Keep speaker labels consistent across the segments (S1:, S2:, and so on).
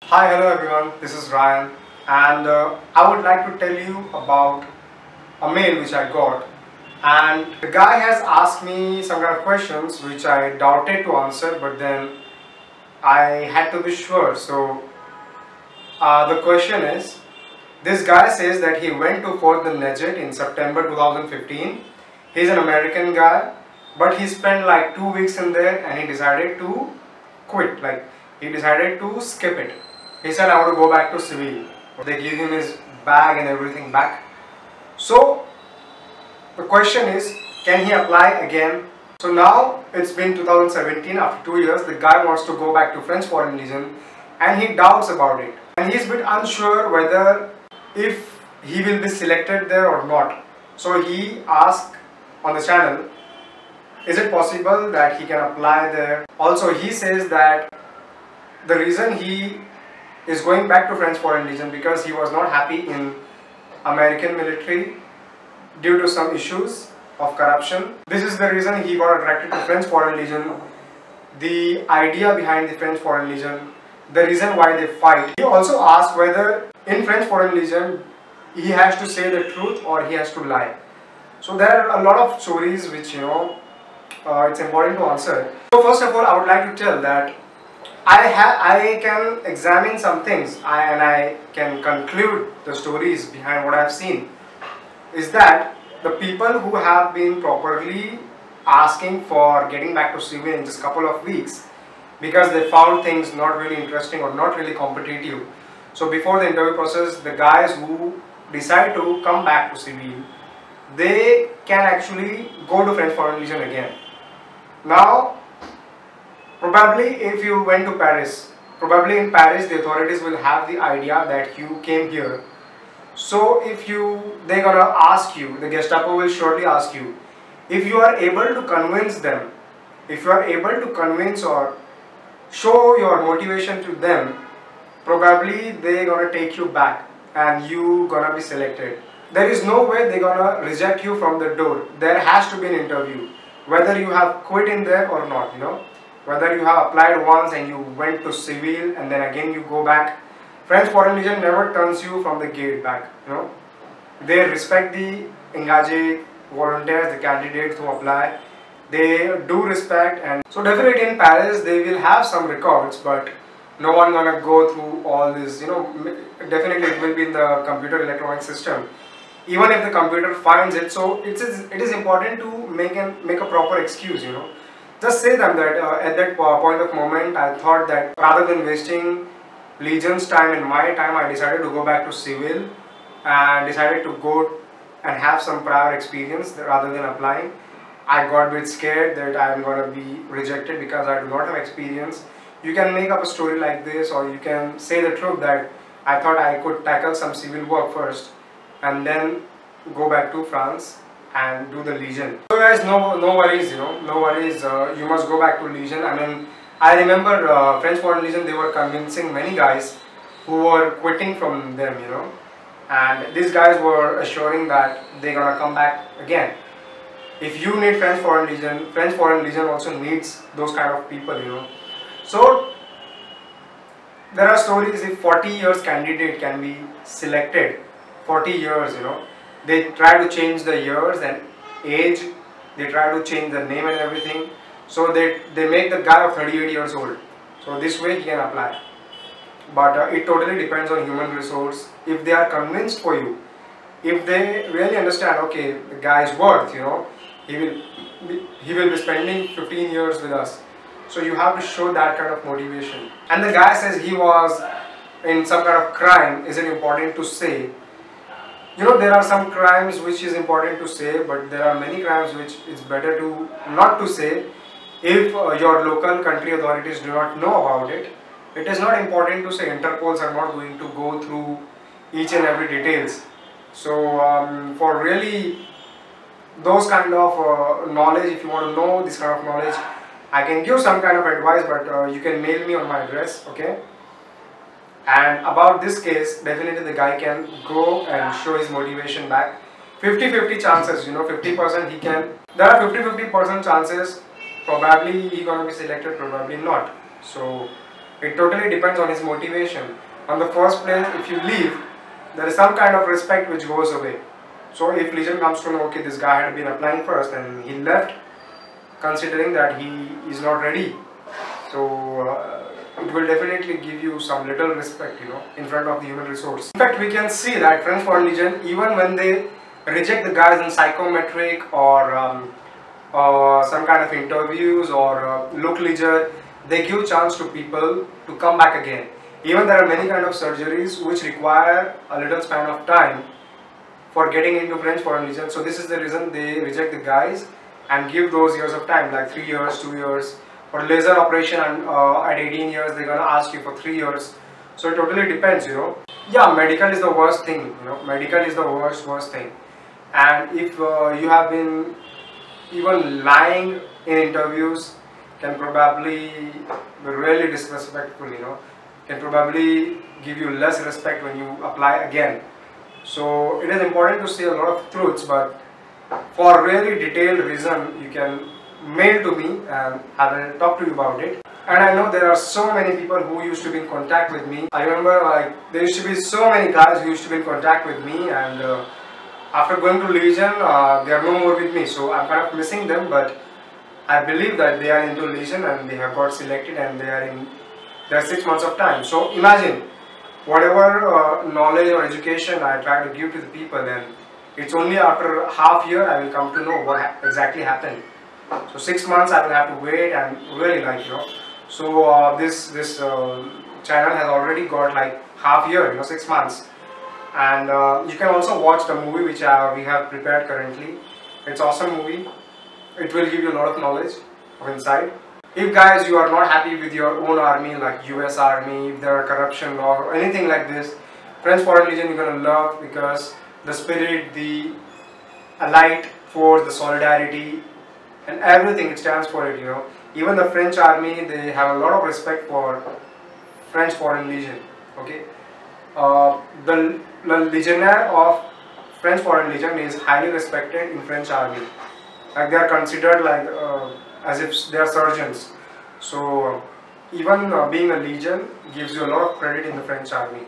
S1: Hi, hello everyone, this is Ryan and I would like to tell you about a mail which I got, and the guy has asked me some kind of questions which I doubted to answer, but then I had to be sure. The question is, this guy says that he went to Fort the Nejet in September 2015. He's an American guy, but he spent like 2 weeks in there and he decided to quit. Like, he decided to skip it. He said, I want to go back to civil. They give him his bag and everything back. So the question is, can he apply again? So now it's been 2017, after 2 years, the guy wants to go back to French Foreign Legion and he doubts about it. And he's a bit unsure whether if he will be selected there or not. So he asked on the channel, is it possible that he can apply there? Also, he says that the reason he is going back to French Foreign Legion because he was not happy in American military due to some issues of corruption. This is the reason he got attracted to French Foreign Legion, the idea behind the French Foreign Legion, the reason why they fight. He also asked whether in French Foreign Legion he has to say the truth or he has to lie. So there are a lot of stories which it's important to answer. So first of all, I would like to tell that I can examine some things and I can conclude the stories behind what I have seen. Is that the people who have been properly asking for getting back to civil in just couple of weeks because they found things not really interesting or not really competitive. So before the interview process, the guys who decide to come back to civil, they can actually go to French Foreign Legion again. Now, probably if you went to Paris, probably in Paris the authorities will have the idea that you came here. So if they're gonna ask you, the Gestapo will surely ask you, if you are able to convince them, if you are able to convince or show your motivation to them, probably they're gonna take you back and you gonna be selected. There is no way they're gonna reject you from the door. There has to be an interview, whether you have quit in there or not, whether you have applied once and you went to civil and then again you go back. French Foreign Legion never turns you from the gate back, They respect the engaged volunteers, the candidates who apply. They do respect, and so definitely in Paris they will have some records, but no one gonna go through all this, definitely it will be in the computer electronic system. Even if the computer finds it, so it is important to make a proper excuse, Just say them that at that point of moment I thought that rather than wasting Legion's time and my time, I decided to go back to civil and decided to go and have some prior experience rather than applying. I got a bit scared that I am going to be rejected because I do not have experience. You can make up a story like this, or you can say the truth that I thought I could tackle some civil work first and then go back to France and do the Legion. So guys, no worries, no worries. You must go back to Legion. I remember French Foreign Legion, they were convincing many guys who were quitting from them, and these guys were assuring that they're gonna come back again. If you need French Foreign Legion also needs those kind of people, So there are stories if 40 years candidate can be selected, 40 years, they try to change the years and age, they try to change the name and everything. So they make the guy of 38 years old. So this way he can apply. But it totally depends on human resource. If they are convinced for you, if they really understand, okay, the guy is worth, he will be spending 15 years with us. So you have to show that kind of motivation. And the guy says he was in some kind of crime. Is it important to say? There are some crimes which is important to say, but there are many crimes which it's better to not to say. If your local country authorities do not know about it, it is not important to say. Interpols are not going to go through each and every details. So for really those kind of knowledge, if you want to know this kind of knowledge, I can give some kind of advice, but you can mail me on my address, okay? And about this case, definitely the guy can go and show his motivation back. 50-50 chances, 50% he can. There are 50-50% chances. Probably he gonna be selected, probably not. So It totally depends on his motivation. On the first place, if you leave, there is some kind of respect which goes away. So if Legion comes to know, okay, this guy had been applying first and he left, considering that he is not ready, so it will definitely give you some little respect, in front of the human resource. In fact, we can see that French Foreign Legion, even when they reject the guys in psychometric or some kind of interviews or look leisure, they give chance to people to come back again. Even there are many kind of surgeries which require a little span of time for getting into French Foreign Legion. So this is the reason they reject the guys and give those years of time, like 3 years, 2 years. For laser operation and at 18 years, they're gonna ask you for 3 years. So it totally depends, Yeah, medical is the worst thing, Medical is the worst thing. And if you have been even lying in interviews, can probably be really disrespectful, can probably give you less respect when you apply again. So it is important to say a lot of truths, but for really detailed reason, you can mail to me and I will talk to you about it. And I know there are so many people who used to be in contact with me. I remember there used to be so many guys who used to be in contact with me, and after going to Legion, they are no more with me. So I'm kind of missing them, but I believe that they are into Legion and they have got selected and they are in their 6 months of time. So imagine whatever knowledge or education I try to give to the people, and it's only after half year I will come to know what exactly happened. So 6 months I will have to wait, and really So this channel has already got like half year, 6 months. And you can also watch the movie which we have prepared currently. It's awesome movie. It will give you a lot of knowledge of inside. If guys you are not happy with your own army, like US Army, if there are corruption or anything like this, French Foreign Legion you're gonna love, because the spirit, the allied force, the solidarity, and everything it stands for it, Even the French army, they have a lot of respect for French Foreign Legion, okay. The legionnaire of French Foreign Legion is highly respected in French army. Like they are considered like as if they are surgeons. So even being a legion gives you a lot of credit in the French army.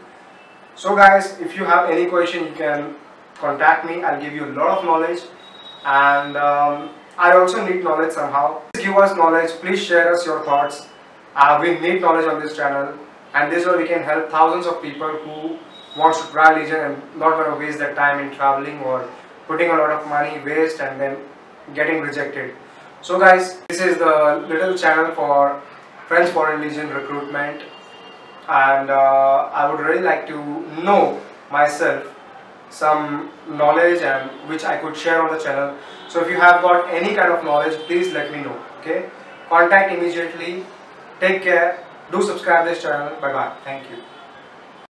S1: So guys, if you have any question, you can contact me. I'll give you a lot of knowledge, and I also need knowledge somehow. Please give us knowledge. Please share us your thoughts. We need knowledge on this channel, and this way we can help thousands of people who wants to try Legion and not going to waste their time in traveling or putting a lot of money waste and then getting rejected. So guys, this is the little channel for French Foreign Legion recruitment, and I would really like to know myself some knowledge and which I could share on the channel. So if you have got any kind of knowledge, please let me know. Okay, contact immediately. Take care. Do subscribe this channel. Bye bye. Thank you.